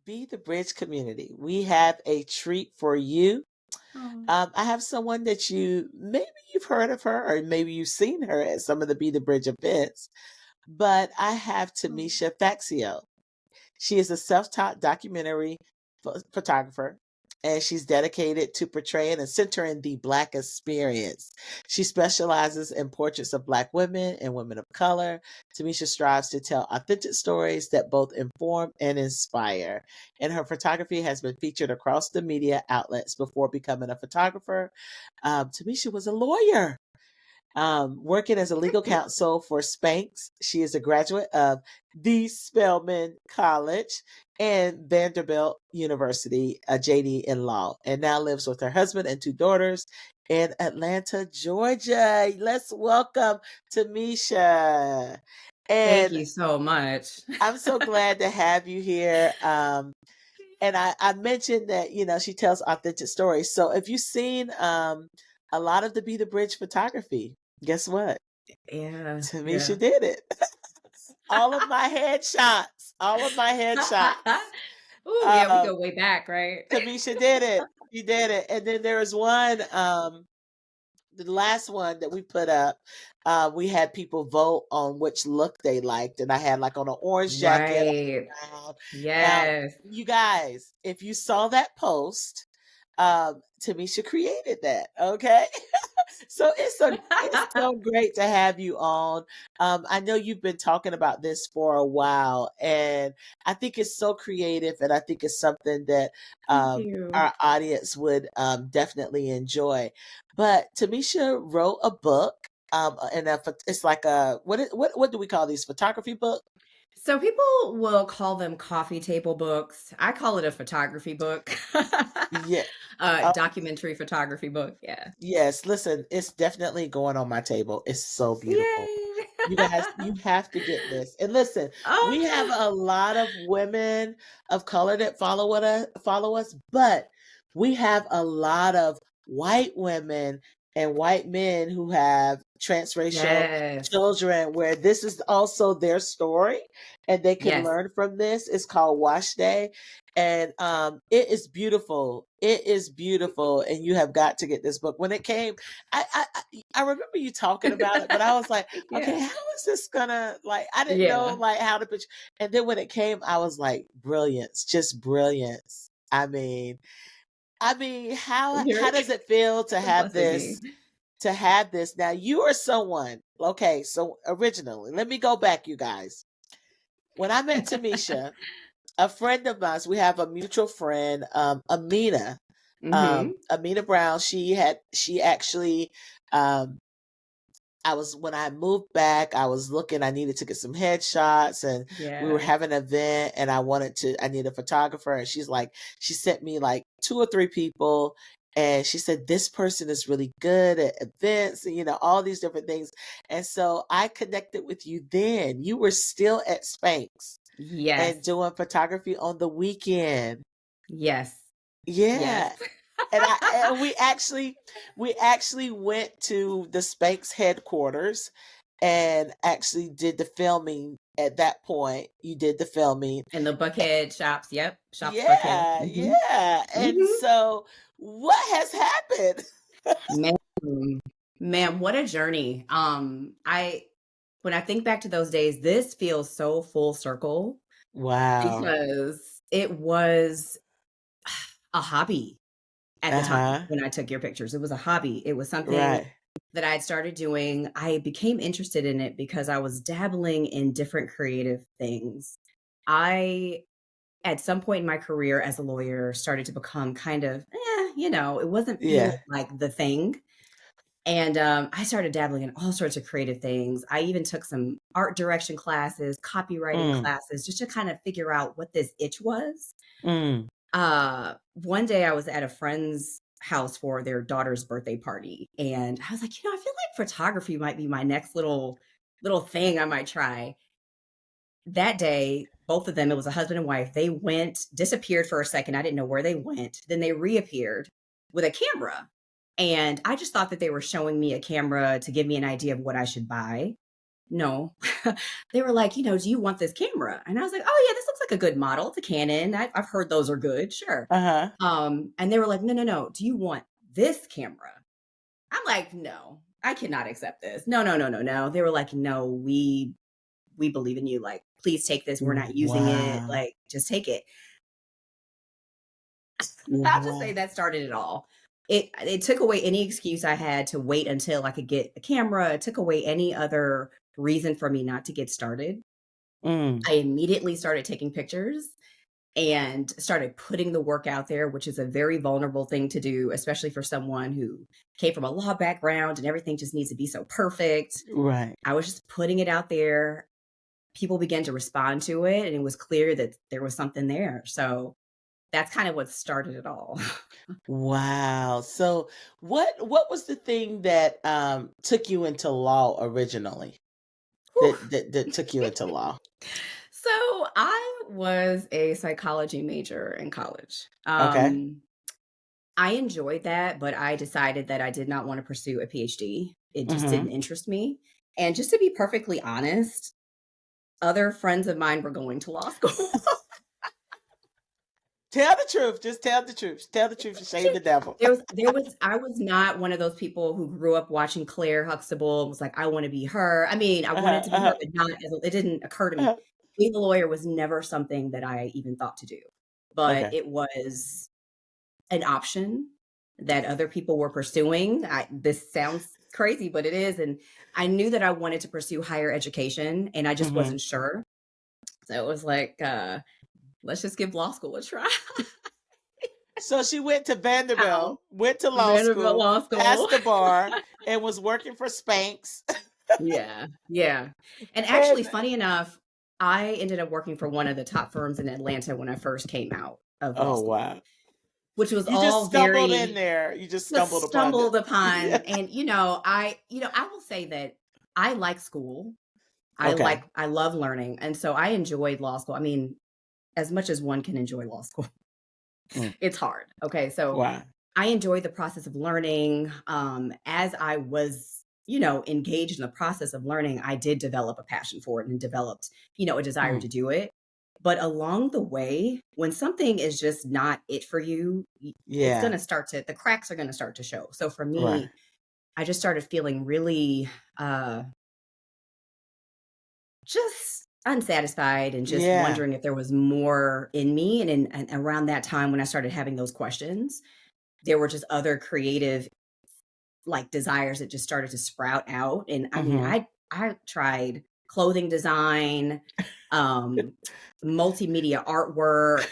Be the Bridge community. We have a treat for you. Oh. I have someone that maybe you've heard of her, or maybe you've seen her at some of the Be the Bridge events. But I have Oh. Tomesha Faxio. She is a self-taught documentary photographer, and she's dedicated to portraying and centering the Black experience. She specializes in portraits of Black women and women of color. Tomesha strives to tell authentic stories that both inform and inspire. And her photography has been featured across the media outlets before becoming a photographer. Tomesha was a lawyer, working as a legal counsel for Spanx. She is a graduate of the Spelman College and Vanderbilt University, a JD in law, and now lives with her husband and two daughters in Atlanta, Georgia. Let's welcome Tomesha. Thank And you so much. I'm so glad to have you here. And I mentioned that, she tells authentic stories. So if you've seen a lot of the Be the Bridge photography, guess what? Yeah, Tamisha yeah. did it. All of my headshots. All of my headshots. Ooh, yeah, we Um, go way back, right? Tamisha did it. She did it. And then there was one, the last one that we put up, we had people vote on which look they liked. And I had like on an orange jacket. Right. Now, Yes. you guys, if you saw that post, Tamisha created that. Okay. So it's so great to have you on. I know you've been talking about this for a while, and I think it's so creative, and I think it's something that Thank you. our audience would definitely enjoy. But Tamisha wrote a book, and it's like what do we call these, photography book? So people will call them coffee table books. I call it a photography book. Yeah. Documentary photography book. Yeah. Yes, listen, it's definitely going on my table. It's so beautiful. Yay. You guys, you have to get this. And listen, we have Oh, a lot of women of color that follow us, but we have a lot of white women and white men who have transracial yes. children where this is also their story and they can Yes. learn from this. It's called Wash Day. And it is beautiful. It is beautiful. And you have got to get this book. When it came, I remember you talking about it, but I was like, okay, Yeah. how is this gonna, like, I didn't know Yeah. like how to pitch. And then when it came, I was like, brilliance, just brilliance. I mean, how You're does it feel to a have blessing me. this? To have this now, you are someone. Okay, so originally, let me go back, you guys. When I met Tamisha, a friend of mine, we have a mutual friend, Amina, Mhm. Amina Brown. She actually, um, when I moved back, I was looking, I needed to get some headshots, and we were Yeah. having an event, and I need a photographer. And she sent me like two or three people. And she said, this person is really good at events and, all these different things. And so I connected with you then. You were still at Spanx and Yes. doing photography on the weekend. Yes. Yes. Yeah. And we actually went to the Spanx headquarters and actually did the filming at that point. You did the filming. And the Buckhead shops. Yep. Shops Buckhead. Yeah, Mhm. yeah. And Mhm. so what has happened? Man, man, what a journey. I when I think back to those days, this feels so full circle Wow. because it was a hobby at the time Uh-huh. when I took your pictures. It was a hobby. It was something Right. that I had started doing. I became interested in it because I was dabbling in different creative things. I, at some point in my career as a lawyer, started to become kind of, it wasn't feeling Yeah. like the thing. And I started dabbling in all sorts of creative things. I even took some art direction classes, copywriting Mm. classes, just to kind of figure out what this itch was. Mm. One day I was at a friend's house for their daughter's birthday party, and I was like, I feel like photography might be my next little thing I might try. That day, both of them, it was a husband and wife, they disappeared for a second. I didn't know where they went. Then they reappeared with a camera. And I just thought that they were showing me a camera to give me an idea of what I should buy. no. They were like, do you want this camera? And I was like, oh yeah, this looks like a good model. It's a Canon. I've heard those are good. Sure. Uh-huh. And they were like, no, no, no. Do you want this camera? I'm like, no, I cannot accept this. No, no, no, no, no. They were like, no, we believe in you. Like, please take this. We're not using it. Wow. Like, just take it. I'll just say Wow. that started it all. It took away any excuse I had to wait until I could get a camera. It took away any other reason for me not to get started. Mm. I immediately started taking pictures and started putting the work out there, which is a very vulnerable thing to do, especially for someone who came from a law background and everything just needs to be so perfect. Right. I was just putting it out there. People began to respond to it, and it was clear that there was something there. So that's kind of what started it all. Wow. So what was the thing that took you into law originally? Whew. That took you into law? So I was a psychology major in college. Okay. I enjoyed that, but I decided that I did not want to pursue a PhD. It just Mm-hmm. didn't interest me. And just to be perfectly honest, other friends of mine were going to law school. Tell the truth. Just tell the truth. Tell the truth and shame the devil. I was not one of those people who grew up watching Claire Huxtable and was like, I want to be her. I mean, I wanted Uh-huh, to be her, uh-huh, but not as it didn't occur to me. uh-huh. Being a lawyer was never something that I even thought to do, but Okay. it was an option that other people were pursuing. This sounds crazy, but it is. And I knew that I wanted to pursue higher education and I just Mm-hmm. wasn't sure. So it was like, let's just give law school a try. So she went to How? Vanderbilt, went to law Vanderbilt school, Law passed School. the bar, and was working for Spanx. Yeah, yeah. And actually, And funny enough, I ended up working for one of the top firms in Atlanta when I first came out of law oh school, wow. which was You just all stumbled in very there. You just just stumbled upon it. stumbled upon. Yeah. And I will say that I like school. Okay. I love learning. And so I enjoyed law school. I mean, as much as one can enjoy law school, Mm. it's hard. Okay. So Wow. I enjoyed the process of learning. As I was, engaged in the process of learning, I did develop a passion for it and developed, a desire Mm. to do it. But along the way, when something is just not it for you, it's going Yeah. to the cracks are going to start to show. So for Right. me, I just started feeling really uh, just unsatisfied and just Yeah. wondering if there was more in me. And around that time, when I started having those questions, there were just other creative like desires that just started to sprout out. And I mean, Mm-hmm. I tried clothing design, um, multimedia artwork,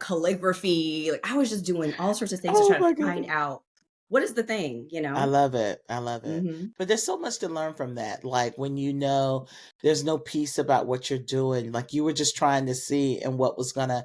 calligraphy. Like I was just doing all sorts of things to Oh try to my find goodness. out what is the thing. I love it. I love it. Hmm. But there's so much to learn from that. Like when you know there's no peace about what you're doing, like you were just trying to see and what was gonna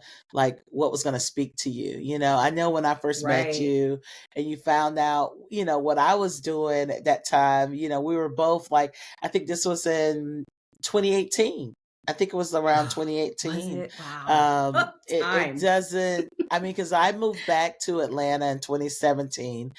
speak to you. I know when I first met Right. you and you found out, what I was doing at that time, we were both like, I think this was in 2018. I think it was around Was 2018. it? Wow. It Time. doesn't, I mean, because I moved back to Atlanta in 2017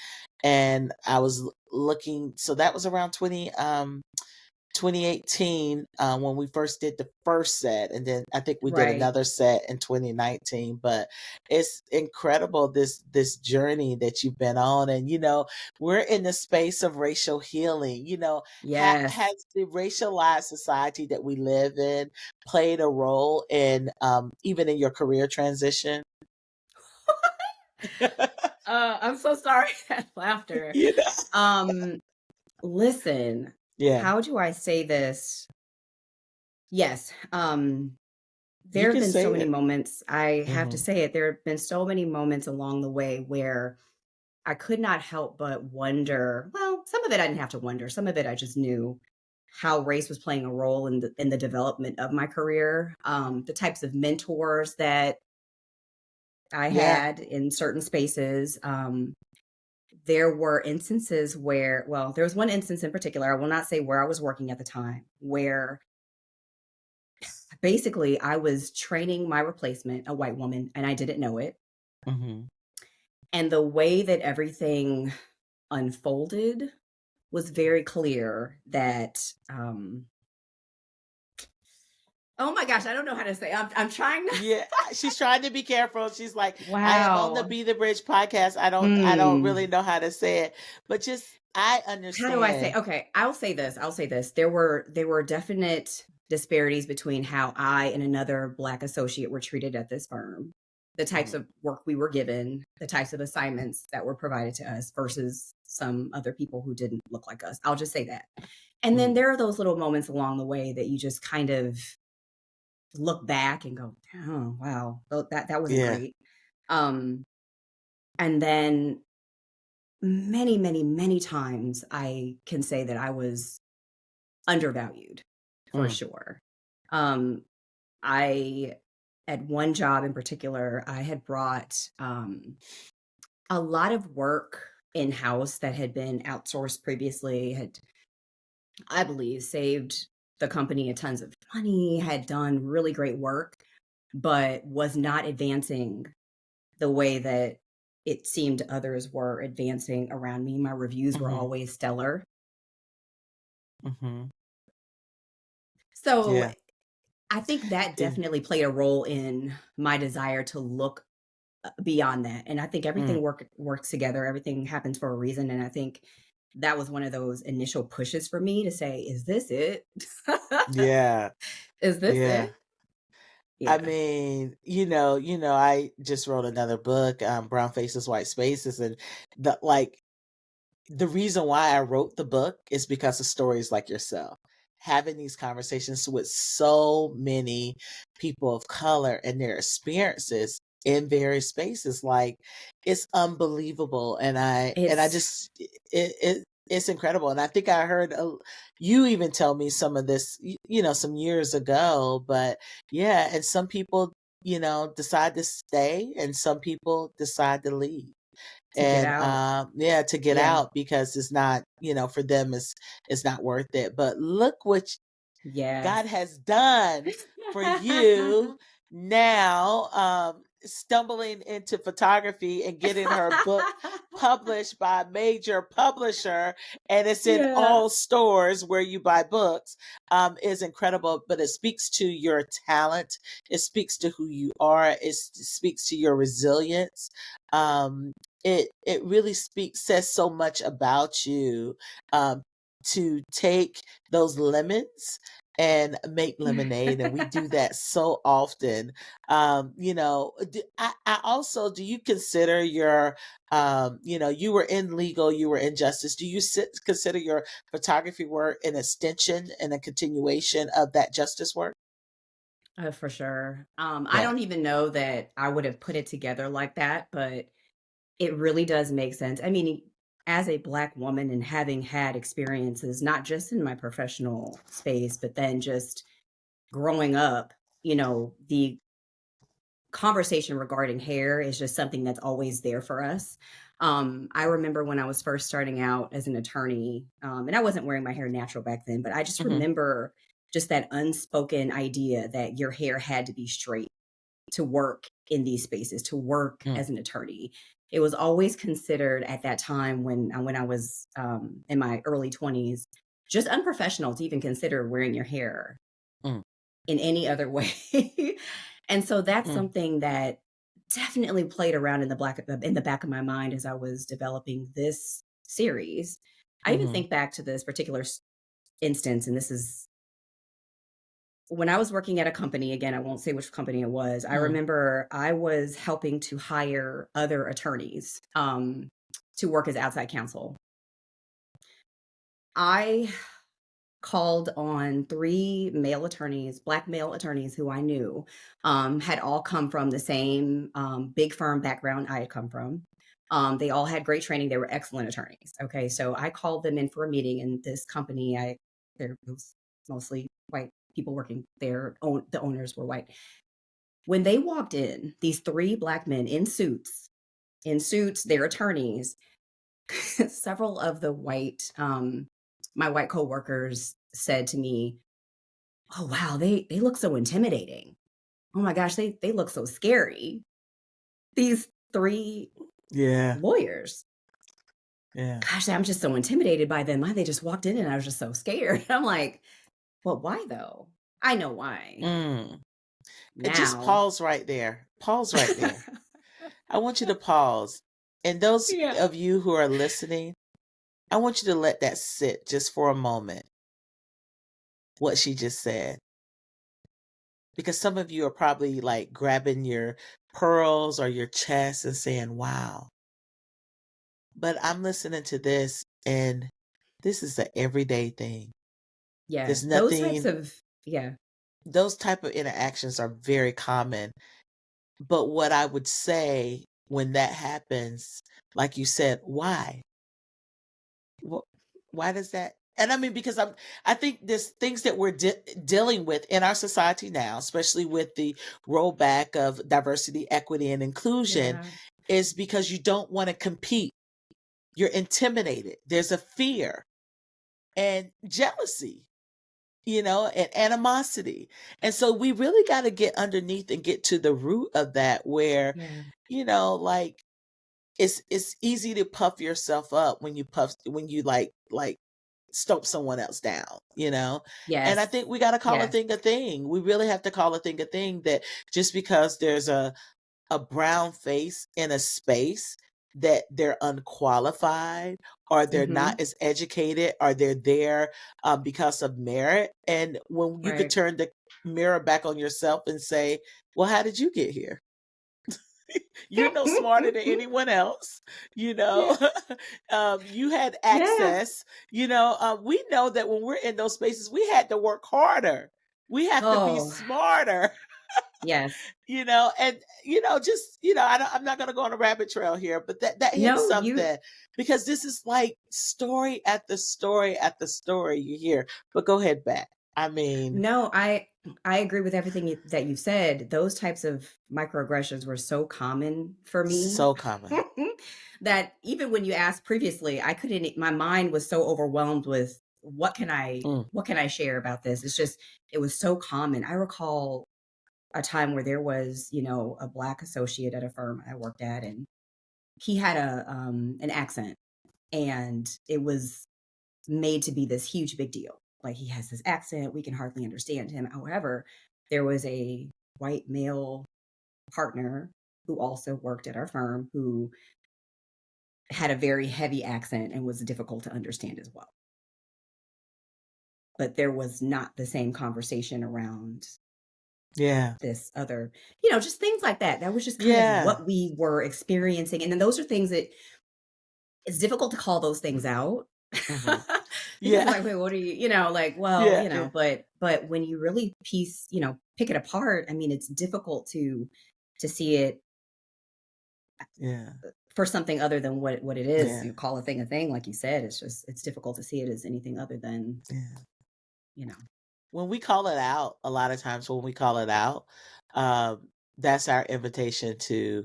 and I was looking. So that was around 2018 when we first did the first set, and then I think we did Right. another set in 2019. But it's incredible this journey that you've been on, and we're in the space of racial healing. Yes. Has the racialized society that we live in played a role in even in your career transition? I'm so sorry. That laughter. you know, Um, Listen, yeah, how do I say this? Yes. you There have can been so say many it. moments, I have to Hmm. say it, there have been so many moments along the way where I could not help but wonder. Well, some of it I didn't have to wonder. Some of it I just knew how race was playing a role in the development of my career. The types of mentors that I Yeah. had in certain spaces. There were instances where, well, there was one instance in particular, I will not say where I was working at the time, where basically I was training my replacement, a white woman, and I didn't know it. Hmm. And the way that everything unfolded was very clear that, oh my gosh, I don't know how to say. I'm trying to. Yeah, she's trying to be careful. She's like, I am on the Wow. Be the Bridge podcast. I don't really Hmm. know how to say it, but just I How do I say? understand. Okay, I'll say this. I'll say this. There were definite disparities between how I and another Black associate were treated at this firm, the types Mhm, of work we were given, the types of assignments that were provided to us versus some other people who didn't look like us. I'll just say that. And then mhm. there are those little moments along the way that you just kind of look back and go, "Oh, wow, that wasn't Yeah. great." Um, and then many, many, many times I can say that I was undervalued for Mm, sure. Um, I at one job in particular, I had brought a lot of work in house that had been outsourced previously. Had, I believe, saved the company a tons of money. Had done really great work, but was not advancing the way that it seemed others were advancing around me. My reviews were mhm, always stellar. mhm. So Yeah. I think that Yeah. definitely played a role in my desire to look beyond that. And I think Mm, everything works together. Everything happens for a reason. And I think that was one of those initial pushes for me to say, is this it? yeah. Is this Yeah. it? I Yeah. mean, I just wrote another book, Brown Faces, White Spaces, and the reason why I wrote the book is because of stories like yourself. Having these conversations with so many people of color and their experiences in various spaces, like it's unbelievable. And I It's, just it's incredible. And I think I heard you even tell me some of this, some years ago. But yeah, and some people, decide to stay, and some people decide to leave, to get and out. yeah, to get Yeah. out because it's not, for them, it's not worth it. But look what Yes. God has done for you now, stumbling into photography and getting her book published by a major publisher, and it's in Yeah. all stores where you buy books, is incredible. But it speaks to your talent. It speaks to who you are. It speaks to your resilience. It really says so much about you, to take those lemons and make lemonade, and we do that so often. I also, do you consider your, you were in legal, you were in justice, do you consider your photography work an extension and a continuation of that justice work? For sure. I Yeah. don't even know that I would have put it together like that, but it really does make sense. I mean, as a Black woman and having had experiences, not just in my professional space, but then just growing up, the conversation regarding hair is just something that's always there for us. I remember when I was first starting out as an attorney, and I wasn't wearing my hair natural back then, but I just Hmm. remember just that unspoken idea that your hair had to be straight to work in these spaces, to work Mm, as an attorney. It was always considered at that time when I was in my early 20s, just unprofessional to even consider wearing your hair mm, in any other way. And so that's mm, something that definitely played around in the back of my mind as I was developing this series. I even mhm, think back to this particular instance, and this is when I was working at a company. Again, I won't say which company it was. I mm, remember I was helping to hire other attorneys to work as outside counsel. I called on three male attorneys, Black male attorneys who I knew, had all come from the same big firm background I had come from. They all had great training. They were excellent attorneys. Okay, so I called them in for a meeting, and this company, there was mostly white people working there. The owners were white. When they walked in, these three Black men in suits, they're attorneys. Several of the my white coworkers said to me, "Oh wow, they look so intimidating. Oh my gosh, they look so scary." These three yeah, lawyers. Yeah. gosh, I'm just so intimidated by them. Why they just walked in and I was just so scared. I'm like, well, why though? I know why Mm. And just now. pause right there. Pause right there. I want you to pause. And those Yeah. of you who are listening, I want you to let that sit just for a moment, what she just said. Because some of you are probably like grabbing your pearls or your chest and saying, wow. But I'm listening to this and this is an everyday thing. Yeah. There's Those types nothing, of, yeah. those type of interactions are very common. But what I would say when that happens, like you said, why? Wh- Why does that? And I mean, because I think there's things that we're dealing with in our society now, especially with the rollback of diversity, equity, and inclusion, Yeah. is because you don't want to compete. You're intimidated. There's a fear and jealousy, and animosity. And so we really got to get underneath and get to the root of that where, Yeah. like it's easy to puff yourself up when you like stope someone else down. And I Yes. think we got to call a Yes. thing a thing. We really have to call a thing a thing, that just because there's a brown face in a space, that they're unqualified or they're Mm-hmm. not as educated or they're there because of merit. And when you could Right. turn the mirror back on yourself and say, well, how did you get here? You're no smarter than anyone else, you Yeah. know. You had Yeah. access, we know that when we're in those spaces, we had to work harder. We have to be Oh, smarter. yes. And just I'm not going to go on a rabbit trail here, but that hits No, you something, because this is like story after story after story you hear. But go ahead, back. I mean, no, I agree with everything that you said. Those types of microaggressions were so common for me so common. that even when you asked previously, I couldn't my mind was so overwhelmed with Mm, what can I share about this? It's just it was so common. I recall a time where there was, a black associate at a firm I worked at, and he had an accent, and it was made to be this huge big deal. Like, he has this accent, we can hardly understand him. However, there was a white male partner who also worked at our firm who had a very heavy accent and was difficult to understand as well. But there was not the same conversation around yeah. this other, just things like that. That was just kind of Yeah. what we were experiencing. And then those are things that it's difficult to call those things out Hmm. because it's Yeah. like, wait, what are you, like, well, Yeah. Yeah. but when you really pick it apart, I mean, it's difficult to see it Yeah. for something other than what it is. Yeah. You call a thing, like you said, it's difficult to see it as anything other than, Yeah. you know, When we call it out, a lot of times when we call it out, um, that's our invitation to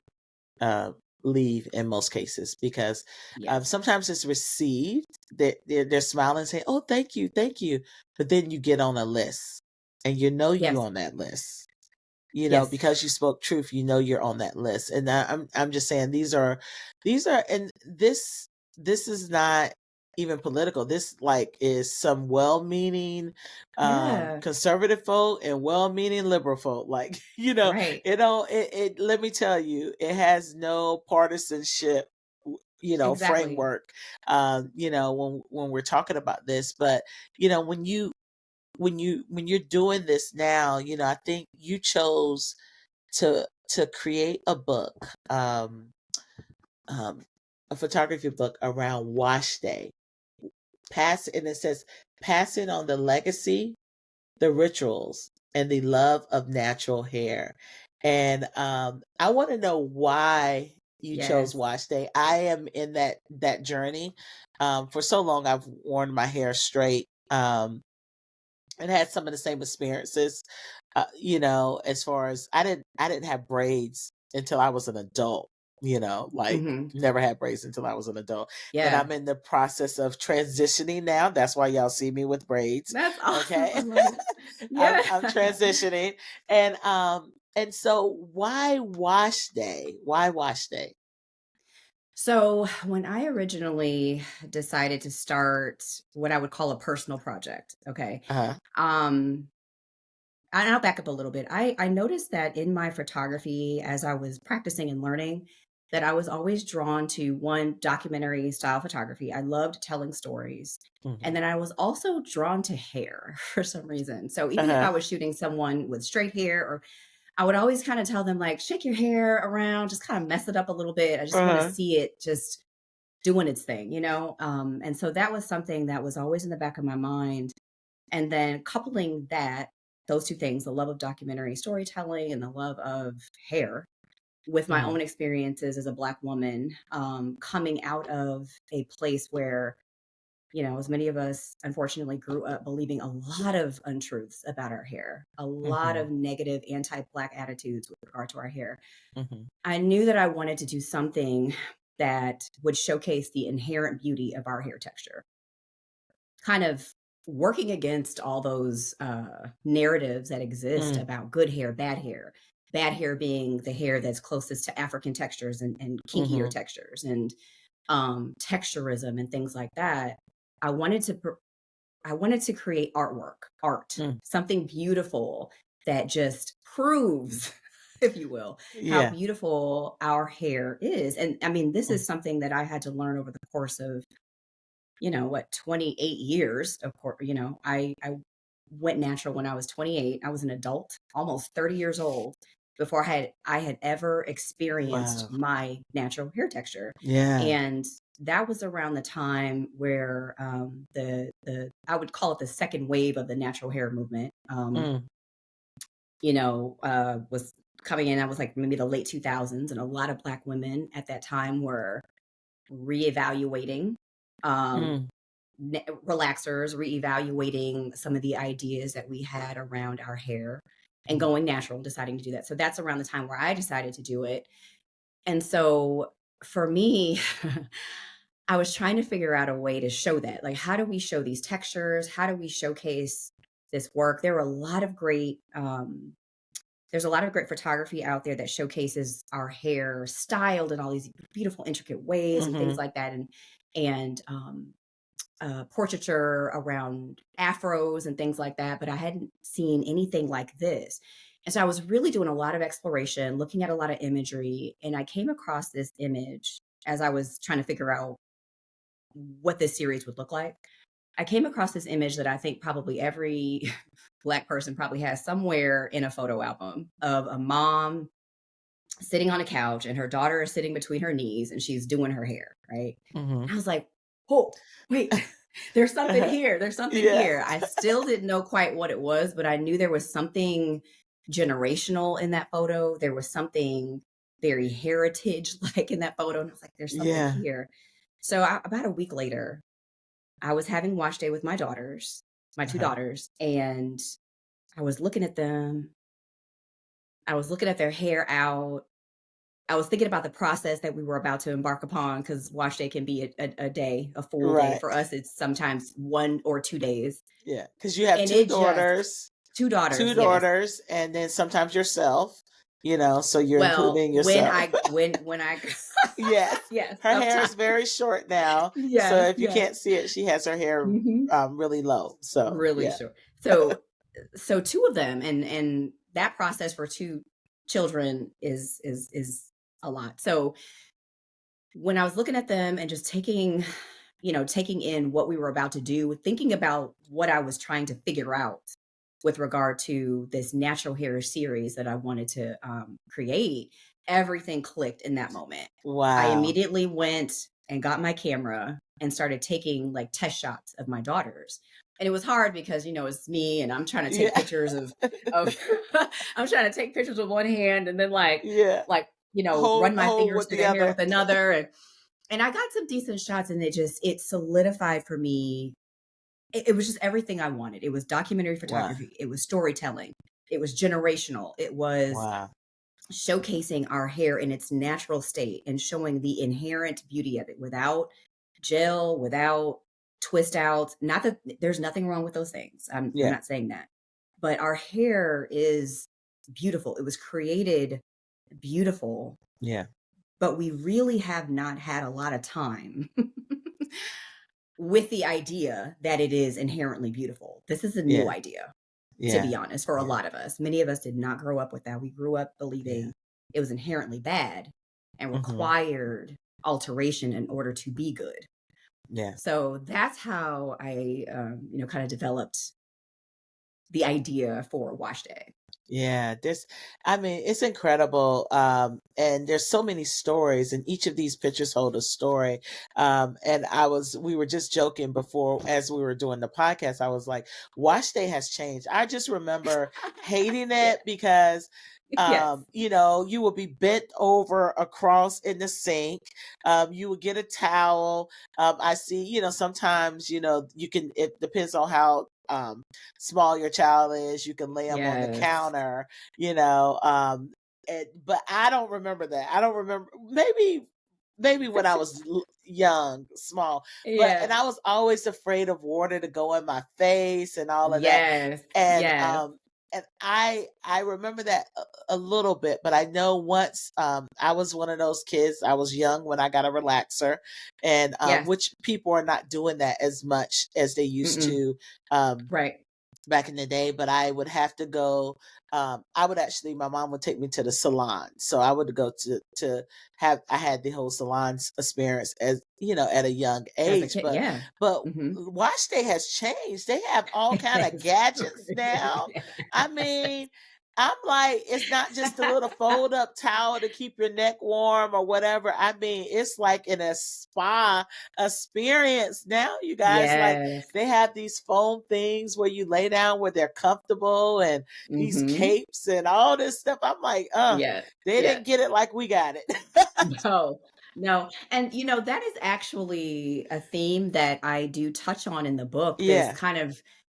uh, leave in most cases, because yes. sometimes it's received that they're smiling and say, "Oh, thank you," but then you get on a list, and you Yes. on that list. Yes. Because you spoke truth, you're on that list. And I'm just saying, and this is not even political. This like is some well-meaning Yeah. conservative folk and well-meaning liberal folk. Like, Right. let me tell you, it has no partisanship Exactly. framework when we're talking about this. But when you're doing this now, I think you chose to create a book, um, a photography book around Wash Day. And it says, passing on the legacy, the rituals, and the love of natural hair. And I want to know why you chose Yes. Wash Day. I am in that journey. For so long, I've worn my hair straight. And had some of the same experiences, as far as I didn't have braids until I was an adult, like Hmm. never had braids until I was an adult. And Yeah. I'm in the process of transitioning now. That's why y'all see me with braids. That's awesome. I Okay. love it. I'm Yeah. I'm transitioning. And so why wash day? Why wash day? So when I originally decided to start what I would call a personal project, okay, Uh-huh. um, and I'll back up a little bit. I noticed that in my photography, as I was practicing and learning, that I was always drawn to one documentary style photography. I loved telling stories. Mhm. And then I was also drawn to hair for some reason. So even if Uh-huh. I was shooting someone with straight hair, or I would always kind of tell them, like, shake your hair around, just kind of mess it up a little bit. I just want to Uh-huh. see it just doing its thing, you know? And so that was something that was always in the back of my mind. And then coupling that, those two things, the love of documentary storytelling and the love of hair, with my Mhm. own experiences as a Black woman, coming out of a place where, as many of us unfortunately grew up believing a lot of untruths about our hair, a lot Mhm. of negative anti Black attitudes with regard to our hair. Mhm. I knew that I wanted to do something that would showcase the inherent beauty of our hair texture, kind of working against all those narratives that exist Mm. about good hair, bad hair being the hair that's closest to African textures and kinkier Mhm. textures, and texturism and things like that. I wanted to I wanted to create art, Mm. something beautiful that just proves, if you will, how Yeah. beautiful our hair is. And I mean, this Mm. is something that I had to learn over the course of, 28 years. Of course, I went natural when I was 28. I was an adult, almost 30 years old, before I had ever experienced Wow. my natural hair texture. Yeah. And that was around the time where the I would call it the second wave of the natural hair movement, Mm. was coming in. I was like maybe the late 2000s, and a lot of Black women at that time were reevaluating um, Mm. relaxers, reevaluating some of the ideas that we had around our hair and Mhm. going natural, deciding to do that. So that's around the time where I decided to do it. And so for me, I was trying to figure out a way to show that. Like, how do we show these textures? How do we showcase this work? There's a lot of great photography out there that showcases our hair styled in all these beautiful, intricate ways and things Mhm. like that, and portraiture around afros and things like that. But I hadn't seen anything like this, and so I was really doing a lot of exploration, looking at a lot of imagery, and I came across this image as I was trying to figure out what this series would look like. I came across this image that I think probably every Black person probably has somewhere in a photo album, of a mom sitting on a couch and her daughter is sitting between her knees and she's doing her hair, right? Mhm. I was like, oh, wait, there's something Uh-huh. here. There's something Yeah. here. I still didn't know quite what it was, but I knew there was something generational in that photo. There was something very heritage like in that photo. And I was like, there's something Yeah. here. So about a week later, I was having wash day with my two Uh-huh. daughters, and I was looking at them. I was looking at their hair out. I was thinking about the process that we were about to embark upon, because wash day can be a day, a full day. Right. For us, it's sometimes 1 or 2 days. Yeah. Because you have And it just, two two daughters, yes. daughters, and then sometimes yourself, so you're Well, including yourself. when I, Yes. yes, Her hair is sometimes, very short now. So yes, if you yes. can't see it, she has her hair Hmm. really low. So Really yeah. sure. So two of them, and that process for two children is a lot. So when I was looking at them and just taking in what we were about to do, thinking about what I was trying to figure out with regard to this natural hair series that I wanted to create, everything clicked in that moment. I Wow. immediately went and got my camera and started taking like test shots of my daughters. And it was hard because, it's me and I'm trying to take Yeah. pictures of I'm trying to take pictures with one hand and then Yeah. run Hold my hold fingers with through the their hair other. with another. And I got some decent shots, and it solidified for me. It was just everything I wanted. It was documentary Wow. photography. It was storytelling. It was generational. It was Wow. showcasing our hair in its natural state and showing the inherent beauty of it without gel, without twist outs. Not that there's nothing wrong with those things. I'm Yeah. not saying that. But our hair is beautiful. It was created beautiful, Yeah. but we really have not had a lot of time with the idea that it is inherently beautiful. This is a new Yeah. idea, to Yeah. be honest, for a Yeah. lot of us. Many of us did not grow up with that. We grew up Yeah. believing it was inherently bad and Hmm. required alteration in order to be good. Yeah. So that's how I, kind of developed the idea for wash day. Yeah, I mean, it's incredible. And there's so many stories, and each of these pictures hold a story. And we were just joking before, as we were doing the podcast, I was like, Wash Day has changed. I just remember hating Yeah. it because, Yes. you would be bent over across in the sink. You would get a towel. I see, sometimes, it depends on how, small your child is, you can lay them on the Yes. counter, you know. But I don't remember that. I don't remember. Maybe when I was young, small, and Yeah. I was always afraid of water to go in my face and all of that. Yes. And Yes. I remember that a little bit, but I know once I was one of those kids. I was young when I got a relaxer, and Yes. which people are not doing that as much as they used Mm-mm. to. Right. Back in the day, but I would have to go. My mom would take me to the salon. So I would go I had the whole salon experience as, at a young As a age, kid. Yeah. but Mm-hmm. Wash Day has changed. They have all kind of gadgets now. I mean, I'm like, it's not just a little fold up towel to keep your neck warm or whatever. I mean, it's like in a spa experience now, you guys. Like, Yes. they have these foam things where you lay down where they're comfortable, and these Mm-hmm. capes and all this stuff. I'm like, Yes. they didn't Yes. get it like we got it. No, no. And, that is actually a theme that I do touch on in the book, Yeah.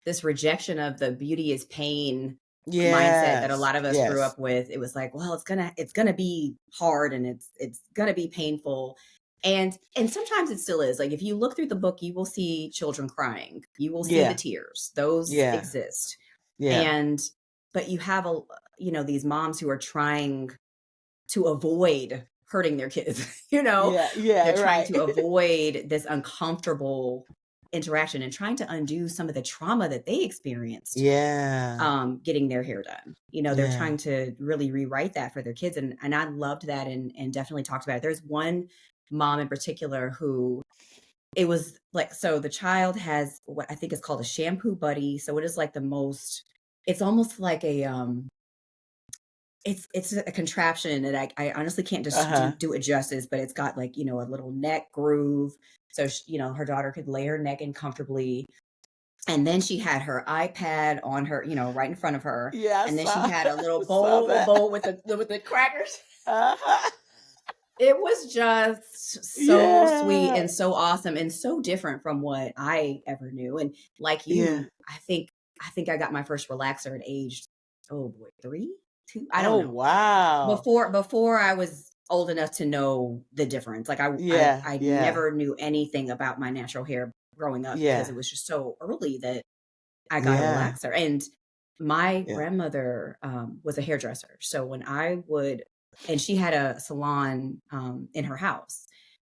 this rejection of the beauty is pain mindset that a Yes. lot of us grew Yes. up with. It was like, well, it's gonna be hard and it's gonna be painful. And sometimes it still is. Like if you look through the book, you will see children crying. You will see the Yeah. tears. Those Yeah. exist. Yeah. And but you have these moms who are trying to avoid hurting their kids, Yeah. Yeah. They're trying Right. to avoid this uncomfortable interaction and trying to undo some of the trauma that they experienced Yeah. getting their hair done. They're Yeah. trying to really rewrite that for their kids. And I loved that and definitely talked about it. There's one mom in particular who it was like, so the child has what I think is called a shampoo buddy. So it is like it's almost like it's a contraption that I honestly can't just Uh-huh. do it justice, but it's got like, a little neck groove. So, her daughter could lay her neck in comfortably. And then she had her iPad on her, right in front of her. Yeah, I And then she saw had a little saw that. bowl with the crackers. Uh-huh. It was just so sweet Yeah. and so awesome and so different from what I ever knew. And like Yeah. you, I think I got my first relaxer at age, oh boy, 3, 2, I don't Oh, know. wow. Before I was old enough to know the difference. Like Yeah. I Yeah. never knew anything about my natural hair growing up because Yeah. it was just so early that I got a Yeah. relaxer. And my Yeah. grandmother was a hairdresser. So and she had a salon in her house.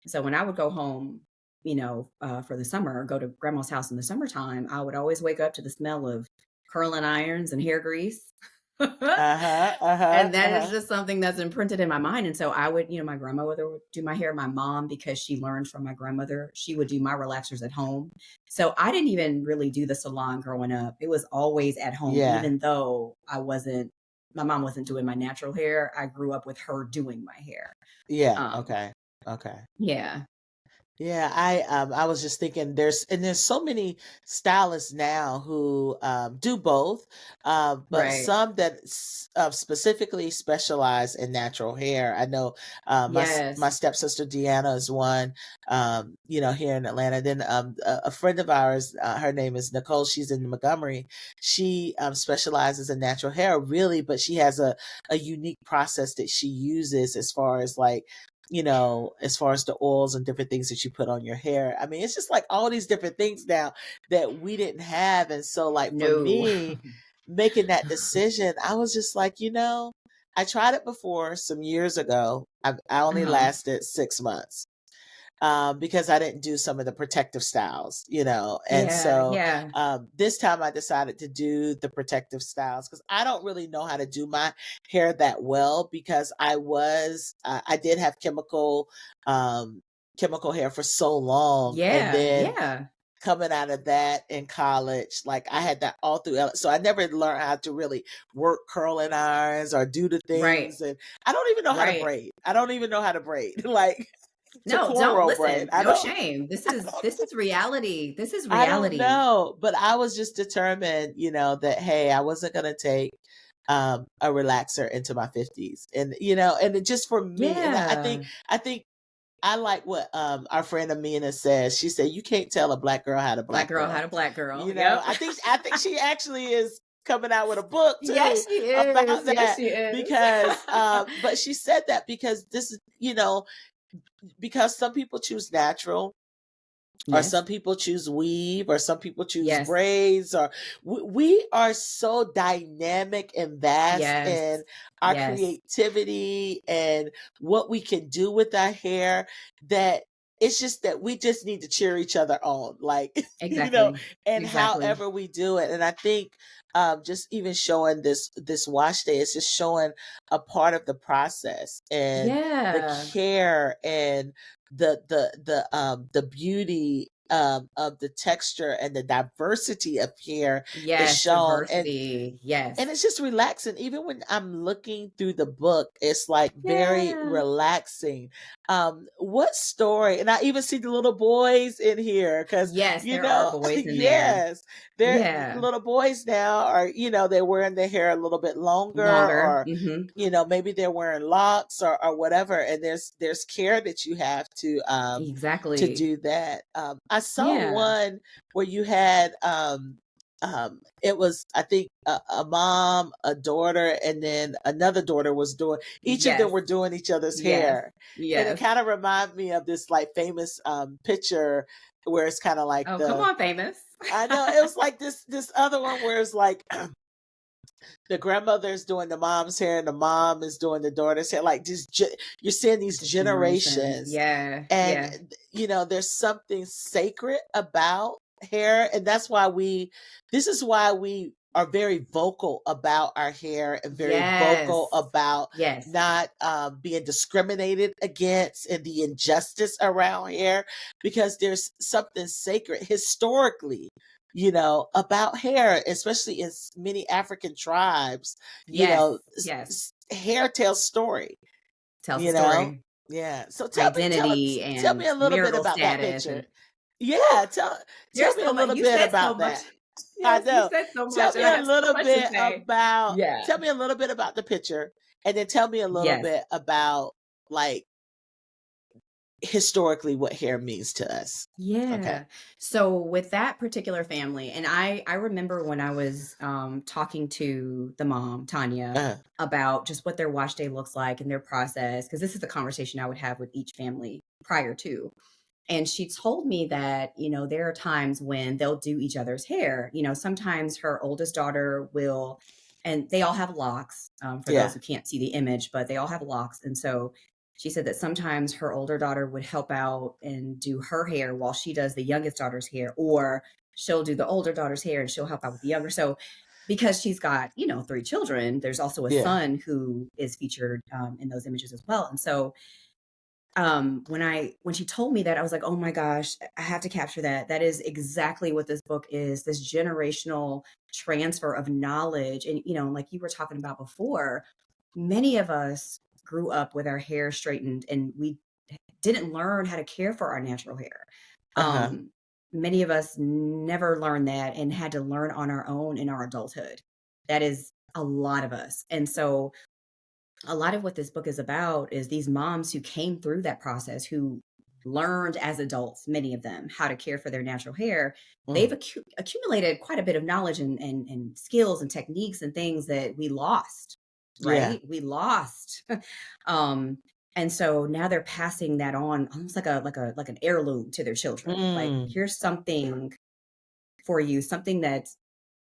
So when I would go home, for the summer, or go to grandma's house in the summertime, I would always wake up to the smell of curling irons and hair grease. Uh-huh. Uh-huh. And that is Uh-huh. just something that's imprinted in my mind. And so I would, my grandmother would do my hair. My mom, because she learned from my grandmother, she would do my relaxers at home. So I didn't even really do the salon growing up. It was always at home, Yeah. even though my mom wasn't doing my natural hair. I grew up with her doing my hair. Yeah. Um, Okay. Okay. yeah. Yeah, I was just thinking there's so many stylists now who do both, but Right. some that specifically specialize in natural hair. I know my Yes. stepsister Deanna is one, here in Atlanta. Then a friend of ours, her name is Nicole. She's in Montgomery. She specializes in natural hair, really, but she has a unique process that she uses as far as like as far as the oils and different things that you put on your hair. I mean, it's just like all these different things now that we didn't have. And so like for No. me, making that decision, I was just like, I tried it before some years ago. I only Uh-huh. lasted 6 months. Because I didn't do some of the protective styles, and Yeah, so yeah. this time I decided to do the protective styles because I don't really know how to do my hair that well because I did have chemical hair for so long, and Yeah, then yeah. coming out of that in college, like I had that all through. So I never learned how to really work curling irons or do the Right, things, and I don't even know how to right. braid. I don't even know how to braid, like to No, don't cornrow braid. listen. No shame. This I is don't this is reality. This is I don't reality. know, but I was just determined, that hey, I wasn't gonna take a relaxer into my 50s. And and it just for me, and Yeah. I think I like what our friend Amina says. She said you can't tell a black girl how to Black black girl girl. had a black girl. Yep. I think she actually is coming out with a book too Yes, she is. about Yes, that she is. because but she said that because this is, because some people choose natural, or Yes. some people choose weave, or some people choose Yes. braids, or we are so dynamic and vast Yes. in our Yes. creativity and what we can do with our hair, that it's just that we just need to cheer each other on, like, Exactly. and Exactly. however we do it. And I think just even showing this wash day is just showing a part of the process and the Yeah. care and the beauty of the texture and the diversity of hair is Yes, shown, diversity. Yes. and it's just relaxing. Even when I'm looking through the book, it's like very Yeah. relaxing. What story? And I even see the little boys in here because, Yes, there are boys in there. yes, they're Yeah. little boys now are, they're wearing their hair a little bit longer, Longer. or, Mhm. maybe they're wearing locks, or whatever. And there's care that you have to Exactly. do that. I saw Yeah. one where you had, it was, I think, a mom, a daughter, and then another daughter was doing, each of them Yes. were doing each other's Yes. hair. And it Yes. kind of reminded me of this like famous picture where it's kind of like Oh, come on, famous. I know, it was like this other one where it's like the grandmother's doing the mom's hair and the mom is doing the daughter's hair, like just you're seeing these Just generations. generations. Yeah. And Yeah. there's something sacred about hair, and this is why we are very vocal about our hair and very vocal Yes. about Yes. not being discriminated against and the injustice around hair, because there's something sacred historically, about hair, especially in many African tribes. Yes. Yes. Hair tells story, Tells a you know? story. Yeah. So Identity tell me and a little bit marital about that status, picture. and Yeah, tell there's me so a much. little You bit said so about much. that. I Yes, you know. said so much, and I have so much to say. Yeah. Tell me a little bit about the picture, and then tell me a little Yes. bit about, like, historically what hair means to us. Okay. Yeah. So with that particular family, and I remember when I was talking to the mom, Tanya, Uh, about just what their wash day looks like and their process, because this is the conversation I would have with each family prior to. And she told me that, there are times when they'll do each other's hair. Sometimes her oldest daughter will, and they all have locks, for those yeah. who can't see the image, but they all have locks. And so she said that sometimes her older daughter would help out and do her hair while she does the youngest daughter's hair, or she'll do the older daughter's hair and she'll help out with the younger. So because she's got, three children, there's also a Yeah. son who is featured in those images as well. And so when she told me that, I was like, oh my gosh, I have to capture that. That is exactly what this book is, this generational transfer of knowledge. And like you were talking about before, many of us grew up with our hair straightened, and we didn't learn how to care for our natural hair. Uh-huh. um Many of us never learned that and had to learn on our own in our adulthood. That is a lot of us. And so a lot of what this book is about is these moms who came through that process, who learned as adults, many of them, how to care for their natural hair. They've Mm. accumulated quite a bit of knowledge and skills and techniques and things that we lost, Yeah. right? We lost. um, and so now they're passing that on almost like an heirloom to their children. Like, Mm. here's something for you, something that's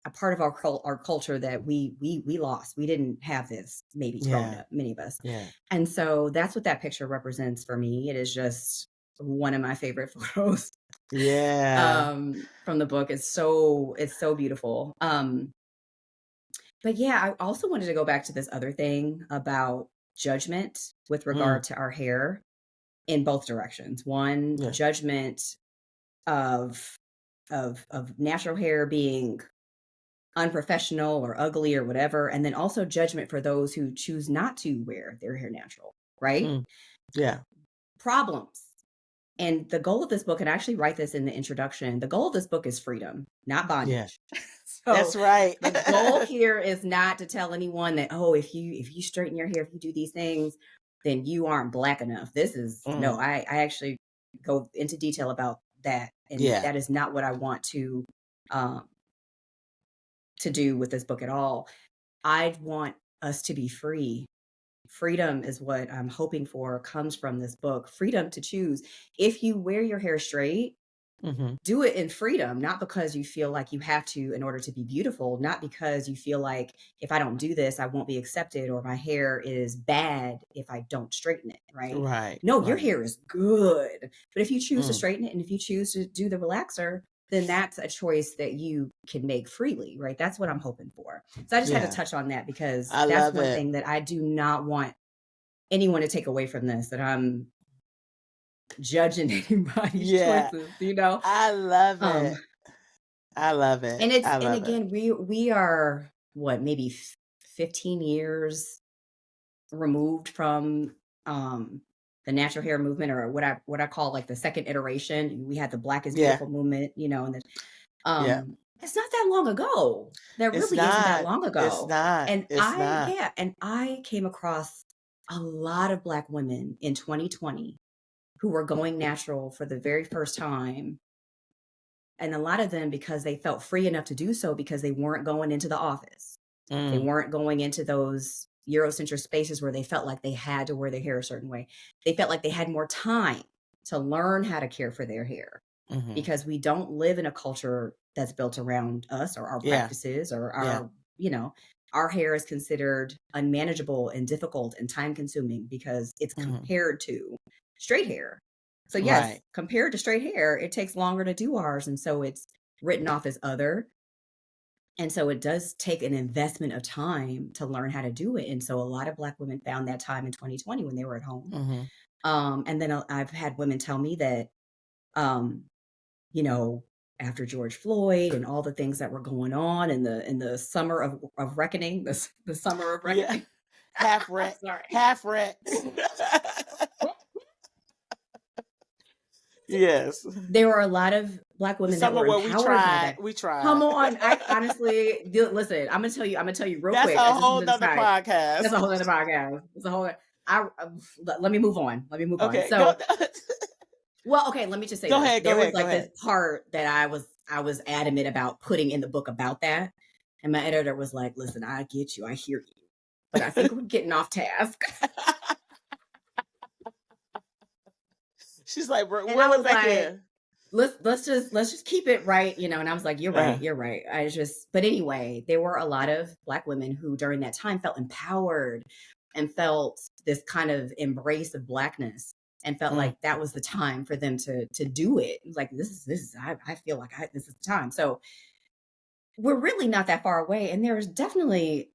a part of our culture that we lost. We didn't have this maybe growing Yeah. up, many of us. Yeah. And so that's what that picture represents for me. It is just one of my favorite photos Yeah. from the book. It's so beautiful. But yeah, I also wanted to go back to this other thing about judgment with Mm. regard to our hair in both directions. One, Yeah. judgment of natural hair being unprofessional or ugly or whatever, and then also judgment for those who choose not to wear their hair natural, right? Mm. Yeah. Problems. And the goal of this book, and I actually write this in the introduction, the goal of this book is freedom, not Yeah. bondage. That's So right. the goal here is not to tell anyone that, oh, if you straighten your hair, if you do these things, then you aren't Black enough. This is no, Mm. I actually go into detail about that. And Yeah. that is not what I want to do with this book at all. I want us to be free. Freedom is what I'm hoping for comes from this book. Freedom to choose. If you wear your hair straight, Mm-hmm. do it in freedom, not because you feel like you have to in order to be beautiful, not because you feel like if I don't do this, I won't be accepted or my hair is bad if I don't straighten it, right? Right. No, your Right. hair is good. But if you choose to Mm. straighten it and if you choose to do the relaxer, then that's a choice that you can make freely, right? That's what I'm hoping for. So I just had to Yeah. touch on that because I that's love one it. thing that I do not want anyone to take away from this, that I'm judging anybody's Yeah. choices, you know? I love Um, it. I love it. and I love it. again, we are what, maybe 15 years removed from the natural hair movement, or what I call like the second iteration. We had the Black is Yeah. Beautiful movement, you know, and Yeah. it's not that long ago. That It's really isn't that not. long It's ago. not. And It's not. I came across a lot of Black women in 2020 who were going natural for the very first time. And a lot of them because they felt free enough to do so because they weren't going into the office. They Mm. weren't going into those Eurocentric spaces where they felt like they had to wear their hair a certain way. They felt like they had more time to learn how to care for their hair Mm-hmm. because we don't live in a culture that's built around us or our Yeah. practices or Yeah. our, you know, our hair is considered unmanageable and difficult and time consuming because it's Mm-hmm. compared to straight hair. So yes, Right. compared to straight hair, it takes longer to do ours. And so it's written off as other. And so it does take an investment of time to learn how to do it. And so a lot of Black women found that time in 2020 when they were at home. Mm-hmm. And then I've had women tell me that, you know, after George Floyd and all the things that were going on in the summer of reckoning, the summer of reckoning. Yeah. Half rent. Sorry. Half rent. Yes. There were a lot of Black women that were empowered by that. We tried. Come on. I honestly, listen, I'm gonna tell you real quick. That's a whole nother podcast. That's a whole other podcast. It's a whole. Let me move on. Okay. So, well, okay. Let me just say Go this. ahead. There Go was ahead. like Go this ahead. part that I was adamant about putting in the book about that, and my editor was like, "Listen, I get you. I hear you, but I think we're getting off task." She's like, "We're was back like, in. Let's just keep it right, you know." And I was like, you're right. But anyway, there were a lot of Black women who during that time felt empowered and felt this kind of embrace of Blackness and felt like that was the time for them to do it. Like, I feel like this is the time. So we're really not that far away. And there's definitely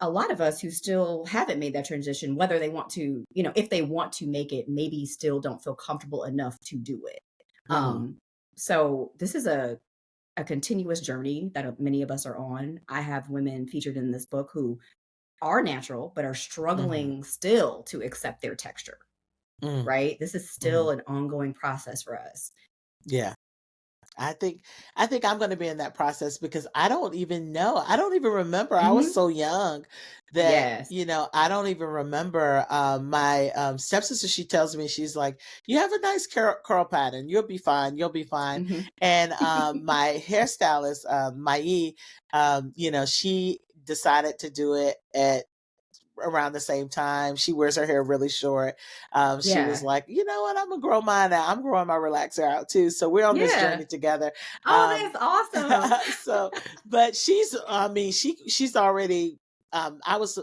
a lot of us who still haven't made that transition, whether they want to, you know, if they want to make it, maybe still don't feel comfortable enough to do it. So this is a continuous journey that many of us are on. I have women featured in this book who are natural, but are struggling still to accept their texture, right? This is still an ongoing process for us. Yeah. I think I'm going to be in that process because I don't even know. I don't even remember. I was so young that, you know, I don't even remember. My stepsister, she tells me, she's like, you have a nice curl pattern. You'll be fine. You'll be fine. And my hairstylist, Mai, you know, she decided to do it at around the same time. She wears her hair really short. She was Yeah. like, you know what, I'm gonna grow mine out. I'm growing my relaxer out too. So we're on this Yeah. journey together. Oh, that's awesome. So, but I mean, she's already. I was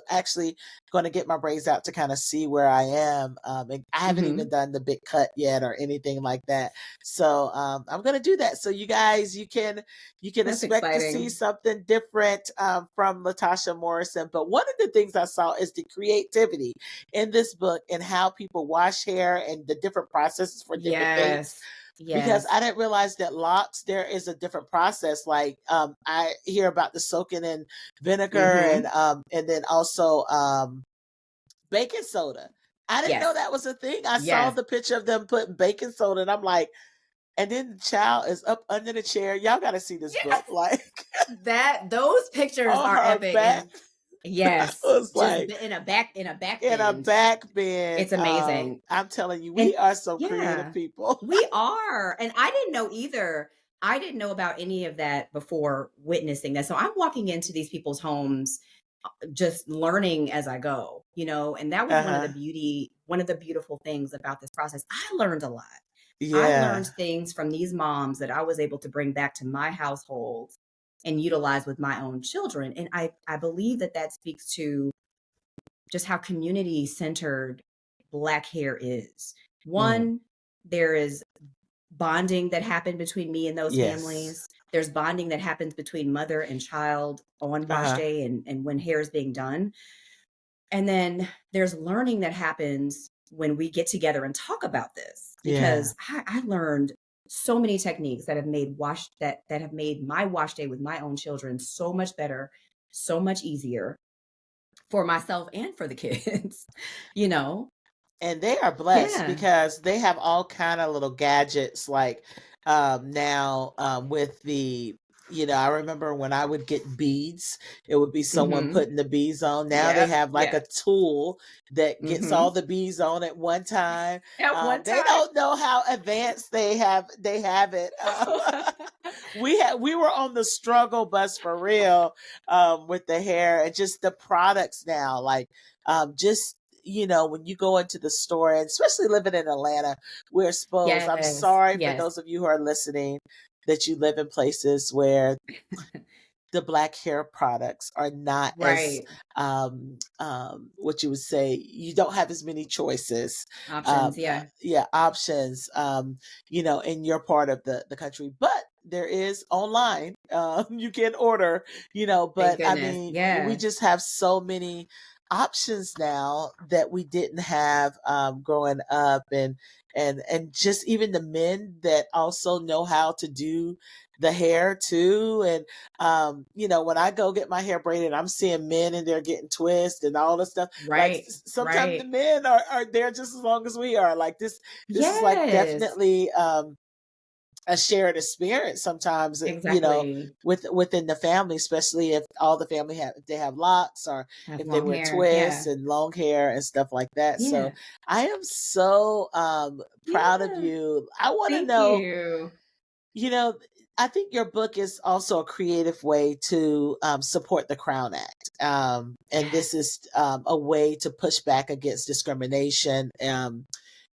actually going to get my braids out to kind of see where I am. And I haven't even Mhm. done the big cut yet or anything like that. So I'm going to do that. So you guys, you can That's expect to see exciting. something different from Latasha Morrison. But one of the things I saw is the creativity in this book and how people wash hair and the different processes for different things, Yes. because Yes. I didn't realize that locks, there is a different process. Like I hear about the soaking in vinegar Mhm. and then also baking soda. I didn't know Yes. that was a thing. I saw Yes. the picture of them putting baking soda and I'm like, and then the child is up under the chair. Y'all got to see this Yes. book, like Those pictures on are her epic, back. and I yes, was just like, in a back in a bend. back bend. It's amazing. I'm telling you, And we are some creative yeah, people. we are. And I didn't know either. I didn't know about any of that before witnessing that. So I'm walking into these people's homes just learning as I go, and that was Uh-huh. one of the beautiful things about this process. I learned a lot. I Yeah. learned things from these moms that I was able to bring back to my household and utilize with my own children. And I believe that that speaks to just how community centered Black hair is. Mm. One, there is bonding that happened between me and those Yes. families. There's bonding that happens between mother and child on wash Uh-huh. day and when hair is being done. And then there's learning that happens when we get together and talk about this, Yeah. because I learned so many techniques that have made that have made my wash day with my own children so much better, so much easier for myself and for the kids. you know? And they are blessed Yeah. because they have all kind of little gadgets like now with the I remember when I would get beads, it would be someone Mhm. putting the beads on. Now they Yep. have like Yeah. a tool that gets all Mhm. the beads on at one time. At one They time. don't know how advanced they have it. We were on the struggle bus for real with the hair and just the products now, like just when you go into the store, and especially living in Atlanta, we're exposed. I'm Yes. sorry for Yes. those of you who are listening that you live in places where the Black hair products are not as Right. what you would say, you don't have as many choices, Options, yeah. yeah, options, in your part of the country, but there is online, you can order, Thank but I goodness. mean, we Yeah. just have so many options now that we didn't have growing up, and just even the men that also know how to do the hair too. And when I go get my hair braided, I'm seeing men in there getting twists and all this stuff. Like Right. sometimes the Right. men are there just as long as we are. Like this is like Yes. definitely a shared experience sometimes, Exactly. within the family, especially if all the family have locks, or Have if they long wear hair. twists Yeah. and long hair and stuff like that. So Yeah. I am so proud of Yeah. you. I want to Thank know, you. you know, I think your book is also a creative way to support the Crown Act. And this Yes. is a way to push back against discrimination.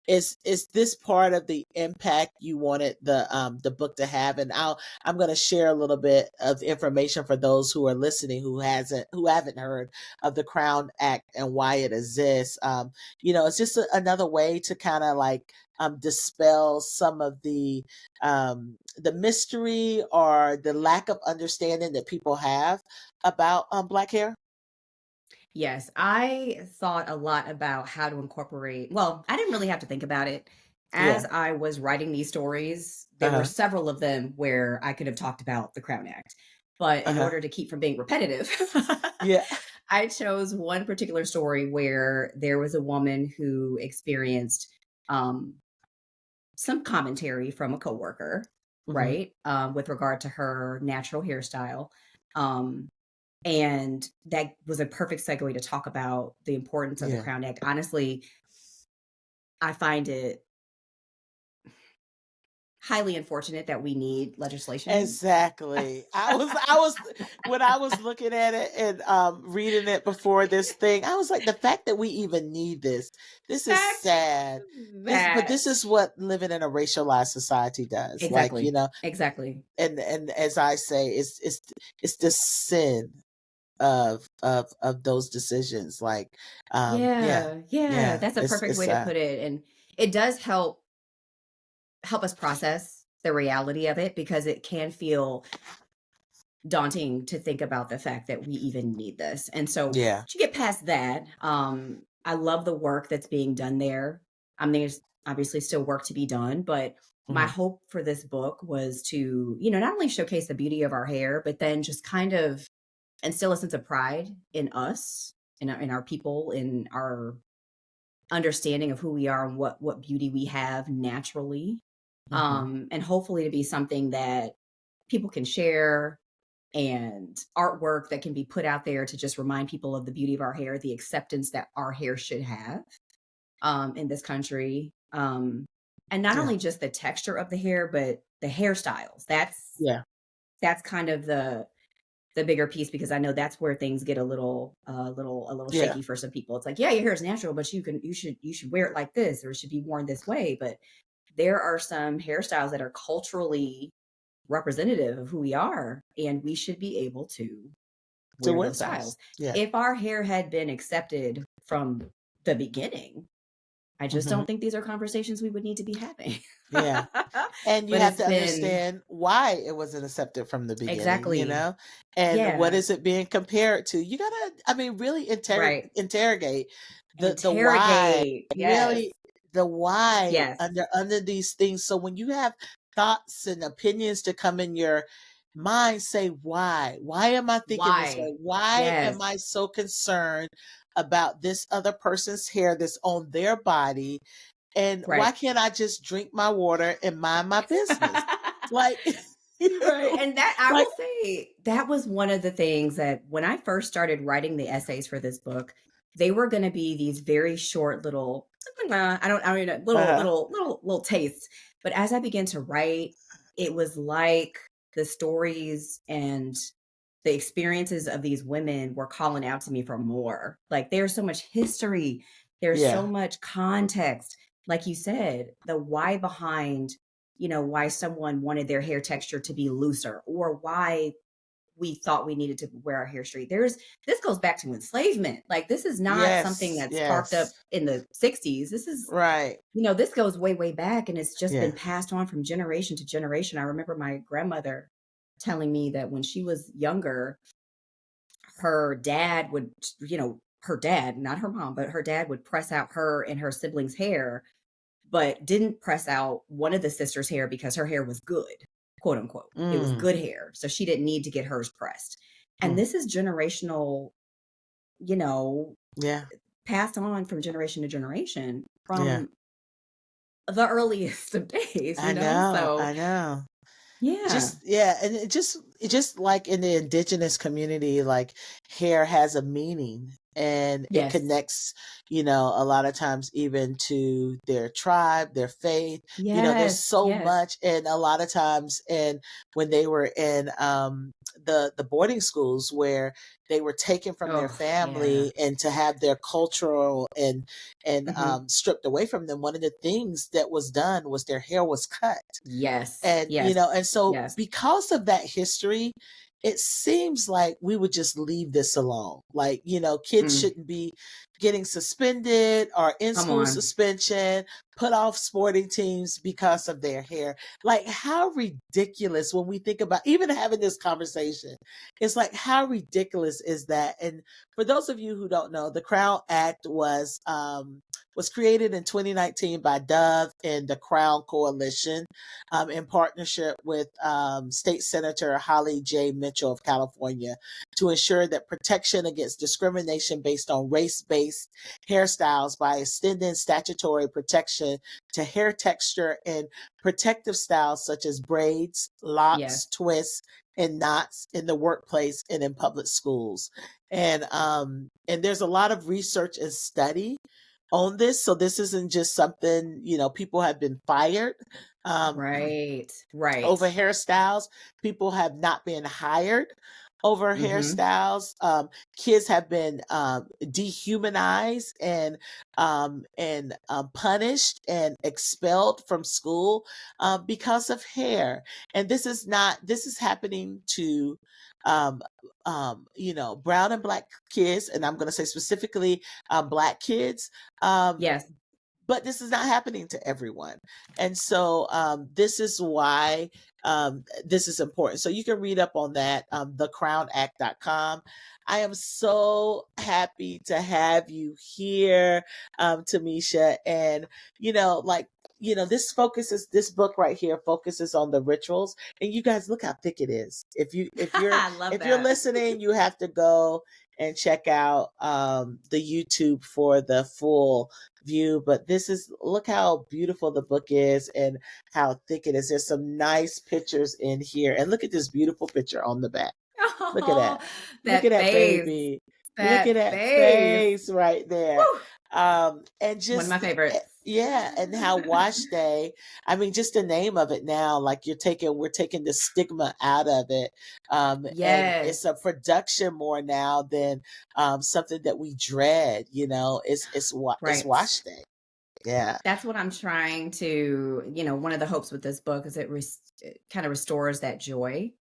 Is this part of the impact you wanted the book to have? And I'm going to share a little bit of information for those who are listening who haven't heard of the Crown Act and why it exists. It's just another way to kind of like dispel some of the mystery or the lack of understanding that people have about Black hair. Yes, I thought a lot about how to incorporate. Well, I didn't really have to think about it. As Yeah. I was writing these stories, there were Uh-huh. several of them where I could have talked about the Crown Act. But in Uh-huh. order to keep from being repetitive, Yeah. I chose one particular story where there was a woman who experienced um, some commentary from a coworker, Hmm. right, with regard to her natural hairstyle. Um, and that was a perfect segue to talk about the importance of the Yeah. Crown Act. Honestly, I find it highly unfortunate that we need legislation. Exactly. I was when I was looking at it and reading it before this thing, I was like, the fact that we even need this is Fact sad. But that this is what living in a racialized society does. Like, exactly. Exactly. and as I say, it's the sin of those decisions. Like, yeah, Yeah. Yeah. yeah, That's a perfect it's way to put it. And it does help us process the reality of it, because it can feel daunting to think about the fact that we even need this. And so yeah. to get past that, I love the work that's being done there. I mean, there's obviously still work to be done, but my Mhm, hope for this book was to, not only showcase the beauty of our hair, but then just kind of instill a sense of pride in us, in our people, in our understanding of who we are and what beauty we have naturally. mhm. And hopefully to be something that people can share, and artwork that can be put out there to just remind people of the beauty of our hair, the acceptance that our hair should have in this country. And not Yeah, only just the texture of the hair, but the hairstyles. yeah, That's kind of the bigger piece, because I know that's where things get a little yeah. shaky for some people. It's like, yeah, your hair is natural, but you should wear it like this, or it should be worn this way. But there are some hairstyles that are culturally representative of who we are, and we should be able to To wear win those those. styles. Yeah. If our hair had been accepted from the beginning, I just Mhm. don't think these are conversations we would need to be having. Yeah. And you But have it's to been understand why it wasn't accepted from the beginning, exactly, and what yeah, is it being compared to? You gotta, I mean, really right. interrogate the why, Interrogate. Yes. really the why Yes. under these things. So when you have thoughts and opinions to come in your mind, say why? Why am I thinking this Why? way? Why Yes. am I so concerned about this other person's hair that's on their body? And why Right. can't I just drink my water and mind my business? Like, Right. And that, I like, will say, that was one of the things that when I first started writing the essays for this book, they were going to be these very short little, I mean, uh-huh. little tastes. But as I began to write, it was like the stories and the experiences of these women were calling out to me for more. Like, there's so much history, there's so Yeah. much context. Like you said, the why behind, why someone wanted their hair texture to be looser, or why we thought we needed to wear our hair straight. This goes back to enslavement. Like, this is not something Yes. that sparked up Yes. in the 60s. This is, Right. this goes way, way back, and it's just been Yeah. passed on from generation to generation. I remember my grandmother telling me that when she was younger, her dad would, her dad, not her mom, but her dad would press out her and her siblings' hair, but didn't press out one of the sisters' hair because her hair was good, quote unquote. It was Mm. good hair. So she didn't need to get hers pressed. And Mm. this is generational, you know, Yeah. passed on from generation to generation Yeah. from the earliest of days, I know. So I know. yeah. Just yeah, and it just like in the indigenous community, like hair has a meaning and it Yes. connects, a lot of times even to their tribe, their faith. There's Yes. so Yes. much, and a lot of times, and when they were in the boarding schools where they were taken from their Oh, yeah. family and to have their cultural and Hmm. stripped away from them, one of the things that was done was their hair was cut. Yes. And, Yes. and so Yes. because of that history, it seems like we would just leave this alone. Like, kids Mm. shouldn't be getting suspended or in Come school on. suspension, put off sporting teams because of their hair. Like, how ridiculous when we think about even having this conversation. It's like, how ridiculous is that? And for those of you who don't know, the Crown Act was created in 2019 by Dove and the Crown Coalition, in partnership with State Senator Holly J. Mitchell of California, to ensure that protection against discrimination based on race-based hairstyles by extending statutory protection to hair texture and protective styles such as braids, Yes. locks, twists, and knots in the workplace and in public schools. And there's a lot of research and study own this. So this isn't just something, people have been fired. Right. Over Right. hairstyles. People have not been hired over Mm-hmm. hairstyles. Kids have been dehumanized and punished and expelled from school because of hair. And this is not. This is happening to. Um, Brown and black kids, and I'm going to say specifically black kids. Um, Yes. but this is not happening to everyone. And so this is why this is important. So you can read up on that, thecrownact.com. I am so happy to have you here, Tomesha. And, this book right here focuses on the rituals. And you guys, look how thick it is. If you if you're I love if you're that. listening, you have to go and check out the YouTube for the full view. But look how beautiful the book is and how thick it is. There's some nice pictures in here, and look at this beautiful picture on the back. Look at Oh, that. Look at that that face. baby. Look at That that face. face right there. Woo! And One of my favorites. yeah, and how wash day, I mean, just the name of it now, like we're taking the stigma out of it. And Yes. it's a production more now than something that we dread, it's Right. wash day. Yeah. That's what I'm trying to, one of the hopes with this book is it kind of restores that joy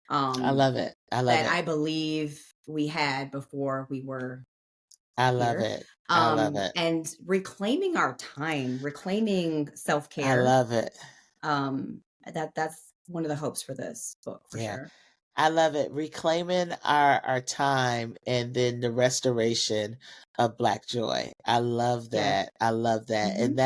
I um, love it. I love that it. I believe we had before we were I love here. it. I love it. And reclaiming our time, reclaiming I self-care. love it. That's one of the hopes for this book for Yeah. sure. I love it. Reclaiming our time and then the restoration of Black joy. I love Yes. that. I love that. Hmm.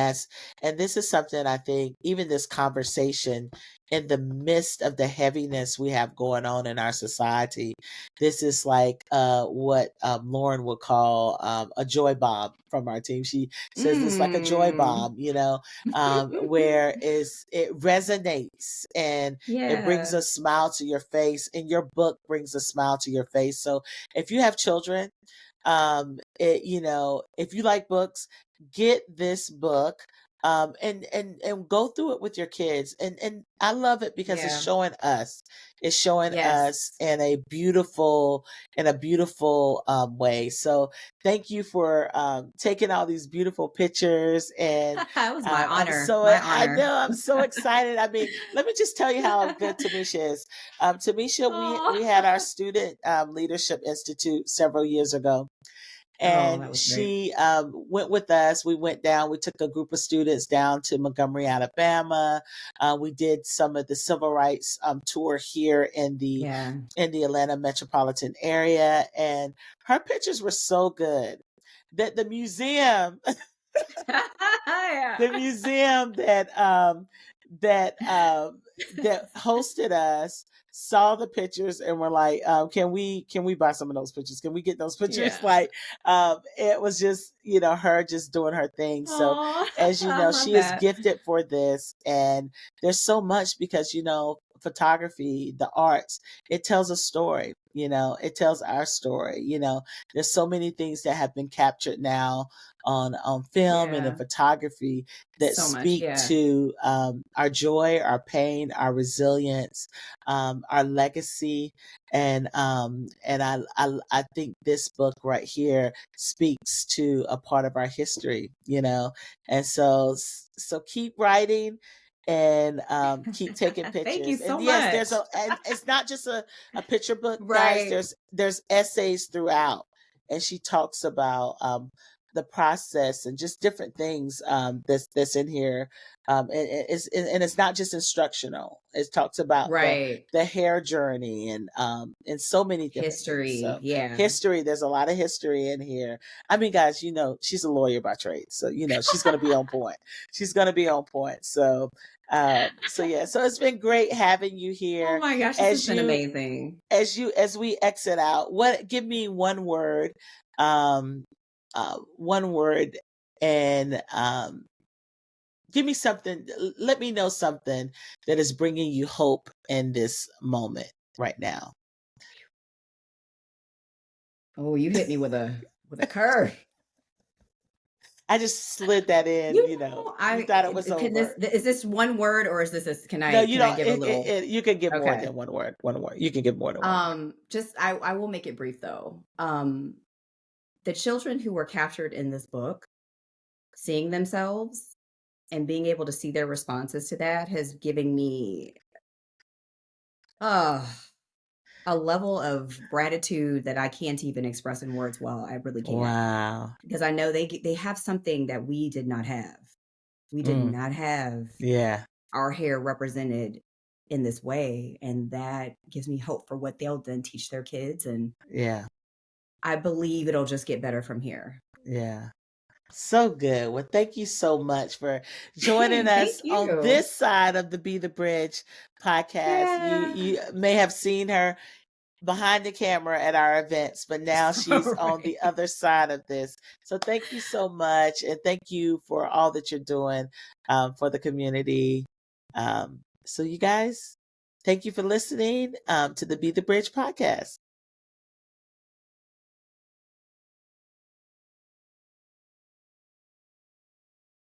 And this is something I think even this conversation in the midst of the heaviness we have going on in our society, this is like what Lauren would call a joy bomb from our team. She says it's like a joy Mm. bomb, where it resonates and it brings Yeah. a smile to your face, and your book brings a smile to your face. So if you have children, if you like books, get this book. And go through it with your kids, and I love it because Yeah. it's showing us Yes. in a beautiful way. So thank you for taking all these beautiful pictures, and It was my honor. I My know honor. I'm so excited. I mean, let me just tell you how good Tomesha is. Tomesha, we had our Oh. Student Leadership Institute several years ago, Oh, and that was great. she went with us. We went down. We took a group of students down to Montgomery, Alabama. We did some of the civil rights tour here Yeah. in the Atlanta metropolitan area, and her pictures were so good that the museum Yeah. the museum that hosted us saw the pictures and were like, can we buy some of those pictures? Can we get those pictures? Yeah. Like, it was just, her just doing her thing. So Oh, as you I know, love she is that. gifted for this, and there's so much because, photography, the arts, it tells a story. It tells our story. There's so many things that have been captured now on film and in Yeah. photography that So much. speak Yeah. to our joy, our pain, our resilience, our legacy, and I think this book right here speaks to a part of our history, and so keep writing and keep taking Thank you pictures. And so yes, much. and it's not just a picture book, guys. Right. There's essays throughout, and she talks about the process and just different things that's in here. And it's not just instructional. It talks about Right. the hair journey and so many different things. History. So Yeah. history, there's a lot of history in here. I mean, guys, she's a lawyer by trade, so she's going to be on point. She's going to be on point. So yeah, so it's been great having you Oh here. my gosh, this has As been you amazing. as we exit out, give me um one word, and give me something. Let me know something that is bringing you hope in this moment right now. Oh, you hit me with a curve. I just slid that in, You you know. know, You thought it was can this over. is this one word or is this a, No, you can I don't. give a little? You can give more Okay. than one word. One word. You can give more than one word. Just I will make it brief though. The children who were captured in this book, seeing themselves and being able to see their responses to that has given me uh a level of gratitude that I can't even express in words. Well, I really can't, Wow. because I know they have something that we did not have. We did Mm, not have yeah. our hair represented in this way, and that gives me hope for what they'll then teach their kids, and Yeah. I believe it'll just get better from here. Yeah. So good. Well, thank you so much for joining Thank us on you. this side of the Be the Bridge podcast. Yeah. You may have seen her behind the camera at our events, but now she's on Right. the other side of this. So thank you so much, and thank you for all that you're doing for the community. So you guys, thank you for listening to the Be the Bridge podcast.